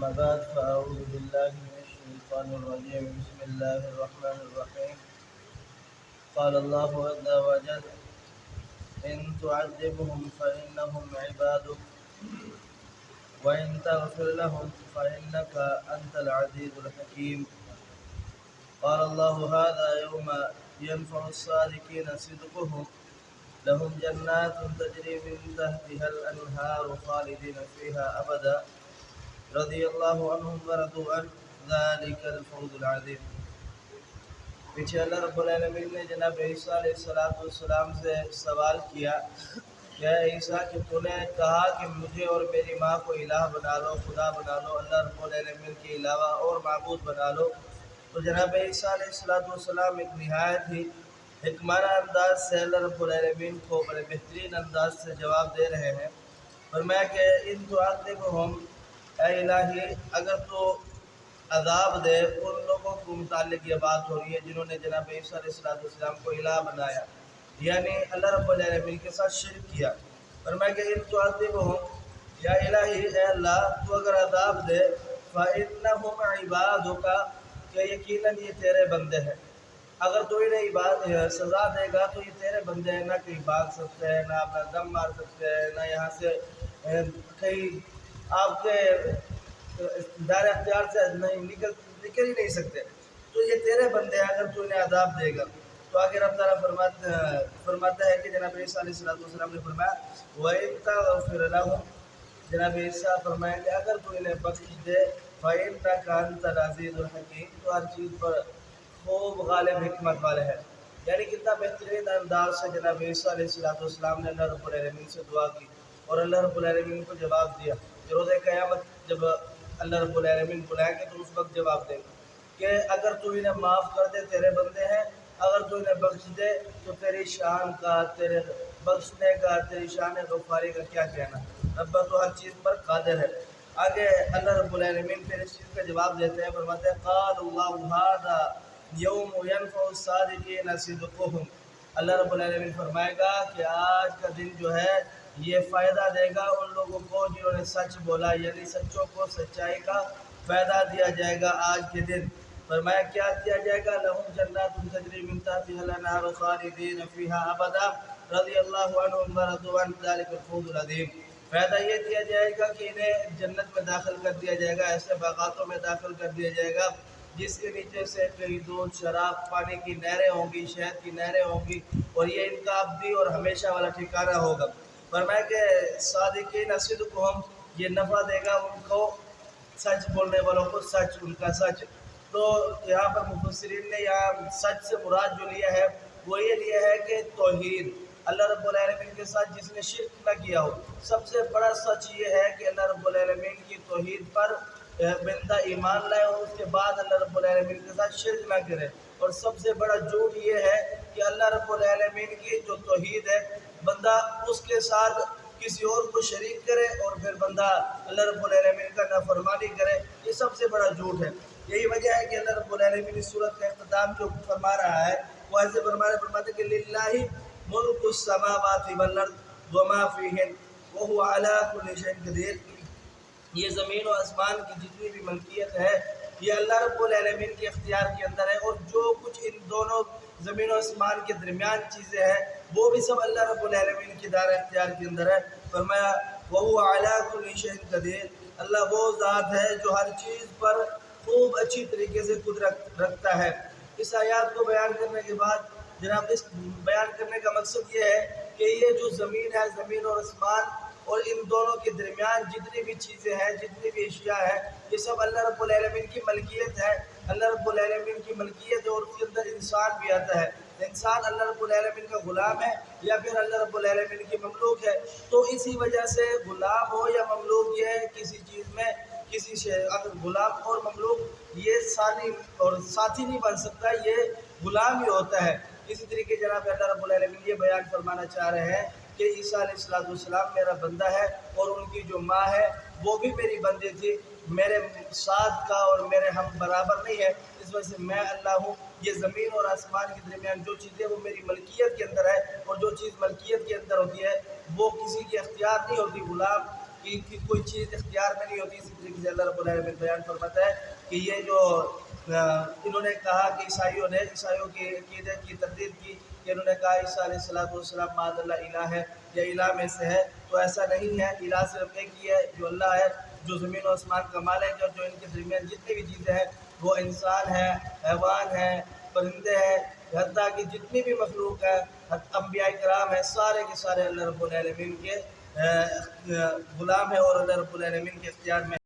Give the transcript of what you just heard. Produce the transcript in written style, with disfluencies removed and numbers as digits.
أما بعد فأعوذ بالله من الشيطان الرجيم. بسم الله الرحمن الرحيم. قال الله عز وجل: إن تعذبهم فإنهم عبادك وإن تغفر لهم فإنك أنت العزيز الحكيم. قال الله: هذا يوم ينفع الصادقين صدقهم لهم جنات تجري من تحتها الأنهار خالدين فيها أبدا رضي الله عنهم ورضوا عنه ذلك الفوز العظيم. پیچھے اللہ رب العالمین نے جناب عیسیٰ علیہ السلام سے سوال کیا کہ اے عیسیٰ کہ تو نے کہا کہ مجھے اور میری ماں کو الہ بنا لو، خدا بنا لو، اللہ رب العالمین کے علاوہ اور معبود بنا لو. تو جناب عیسیٰ علیہ السلام ایک نہایت ہی حکمانہ انداز سے اللہ رب العالمین کو بڑے بہترین انداز سے جواب دے رہے ہیں. فرمایا کہ ان تعذبہم، اے الہی اگر تو عذاب دے ان لوگوں کو متعلق یہ بات ہو رہی ہے جنہوں نے جناب عیسیٰ علیہ السلام کو الہ بنایا، یعنی اللہ رب العالمین کے ساتھ شرک کیا. فرمایا کہ ان تعذبہم، یا الہی اے اللہ تو اگر عذاب دے، فإنہم عبادک، کہ یقیناً یہ تیرے بندے ہیں. اگر تو انہیں سزا دے گا تو یہ تیرے بندے ہیں، نہ کہیں بھاگ سکتے ہیں، نہ اپنا دم مار سکتے ہیں، نہ یہاں سے کہیں آپ کے دائرہ اختیار سے نہیں نکل ہی نہیں سکتے. تو یہ تیرے بندے ہیں اگر تو انہیں عذاب دے گا. تو آگے رب تعالیٰ فرماتا ہے کہ جناب عیسیٰ علیہ السلام نے فرمایا وَإِن تَغْفِرْ لَهُمْ، جناب عیسیٰ فرمایا کہ اگر تو انہیں بخش دے فَإِنَّكَ أَنْتَ الْعَزِيزُ الْحَكِيمُ، تو ہر چیز پر خوب غالب حکمت والے ہیں. یعنی کتنا بہترین انداز سے جناب عیسیٰ علیہ السلام نے اللہ رب العالمین سے دعا کی اور اللہ رب العالمین کو جواب دیا کہ روز قیامت جب اللہ رب العالمین بلائیں گے تو اس وقت جواب دیں گے کہ اگر تو انہیں معاف کر دے تیرے بندے ہیں، اگر تو انہیں بخش دے تو تیری شان کا، تیرے بخشنے کا، تیری شان غفاری کا کیا کہنا. رب تو ہر چیز پر قادر ہے. آگے اللہ رب العالمین پھر اس چیز کا جواب دیتے ہیں. فرماتے ہیں قال اللہ ھذا یوم ینفع الصادقین صدقہم، اللہ رب العالمین فرمائے گا کہ آج کا دن جو ہے یہ فائدہ دے گا ان لوگوں کو جنہوں نے سچ بولا، یعنی سچوں کو سچائی کا فائدہ دیا جائے گا آج کے دن. فرمایا کیا دیا جائے گا؟ لہم جنات تجری من تحتها الانہار خالدین فیہا ابدا رضی اللہ عنہم ورضوا عنہ ذلک الفوز العظیم. فائدہ یہ دیا جائے گا کہ انہیں جنت میں داخل کر دیا جائے گا، ایسے باغاتوں میں داخل کر دیا جائے گا جس کے نیچے سے کئی دودھ، شراب، پانی کی نہریں ہوں گی، شہد کی نہریں ہوں گی، اور یہ ان کا ابدی اور ہمیشہ والا ٹھکانہ ہوگا. فرمایا کہ صادقین صدقہم، یہ نفع دے گا ان کو، سچ بولنے والوں کو سچ، ان کا سچ. تو یہاں پر مفسرین نے یہاں سچ سے مراد جو لیا ہے وہ یہ لیا ہے کہ توحید، اللہ رب العالمین کے ساتھ جس نے شرک نہ کیا ہو. سب سے بڑا سچ یہ ہے کہ اللہ رب العالمین کی توحید پر بندہ ایمان لائے اور اس کے بعد اللہ رب العالمین کے ساتھ شرک نہ کرے. اور سب سے بڑا جھوٹ یہ ہے کہ اللہ رب العالمین کی جو توحید ہے بندہ اس کے ساتھ کسی اور کو شریک کرے اور پھر بندہ اللہ رب العالمین کا نافرمانی کرے. یہ سب سے بڑا جھوٹ ہے. یہی وجہ ہے کہ اللہ رب العالمین اس صورت کا اختتام جو فرما رہا ہے وہ ایسے فرماتے کہ للہ ملک السماوات والارض وما فیہن وہو علی کل شیء قدیر. یہ زمین و آسمان کی جتنی بھی ملکیت ہے یہ اللہ رب العالمین کے اختیار کے اندر ہے، اور جو کچھ ان دونوں زمین و آسمان کے درمیان چیزیں ہیں وہ بھی سب اللہ رب العالمین کی دار اختیار کے اندر ہے. فرمایا وَهُوَ عَلَىٰ كُلِّ شَيْءٍ قَدِيرٌ، اللہ وہ ذات ہے جو ہر چیز پر خوب اچھی طریقے سے قدرت رکھتا ہے. اس آیات کو بیان کرنے کے بعد جناب اس بیان کرنے کا مقصد یہ ہے کہ یہ جو زمین ہے، زمین اور آسمان اور ان دونوں کے درمیان جتنی بھی چیزیں ہیں، جتنی بھی اشیاء ہیں، یہ سب اللہ رب العالمین کی ملکیت ہے. اللہ رب العالمین کی ملکیت ہے اور اس کے اندر انسان بھی آتا ہے. انسان اللہ رب العالمین کا غلام ہے یا پھر اللہ رب العالمین کی مملوک ہے. تو اسی وجہ سے غلام ہو یا مملوک، یہ کسی چیز میں کسی شے اگر غلام اور مملوک یہ ثانی اور ساتھی نہیں بن سکتا، یہ غلام ہی ہوتا ہے. اسی طریقے جناب اللہ رب العالمین یہ بیان فرمانا چاہ رہے ہیں کہ عیسیٰ علیہ السلام میرا بندہ ہے اور ان کی جو ماں ہے وہ بھی میری بندی تھی، میرے ساتھ کا اور میرے ہم برابر نہیں ہے. اس وجہ سے میں اللہ ہوں. یہ زمین اور آسمان کے درمیان جو چیزیں وہ میری ملکیت کے اندر ہے، اور جو چیز ملکیت کے اندر ہوتی ہے وہ کسی کی اختیار نہیں ہوتی. غلام کہ کوئی چیز اختیار میں نہیں ہوتی. اسی طریقے سے اللہ رب العالمین بیان فرماتا ہے کہ یہ جو انہوں نے کہا کہ عیسائیوں کی عقیدے کی تردید کی کہ انہوں نے کہا عیسیٰ علیہ السلام معاذ اللہ الہ ہے یا الہ میں سے ہے، تو ایسا نہیں ہے. الہ صرف ایک ہی ہے جو اللہ ہے، جو زمین و آسمان کا مالک ہے، اور جو ان کے درمیان جتنی بھی چیزیں ہیں وہ انسان ہے، حیوان ہے، پرندے ہیں، حتیٰ کہ جتنی بھی مخلوق ہے، انبیاء کرام ہیں، سارے کے سارے اللہ رب العالمین کے غلام ہیں اور اللہ رب العالمین کے اختیار میں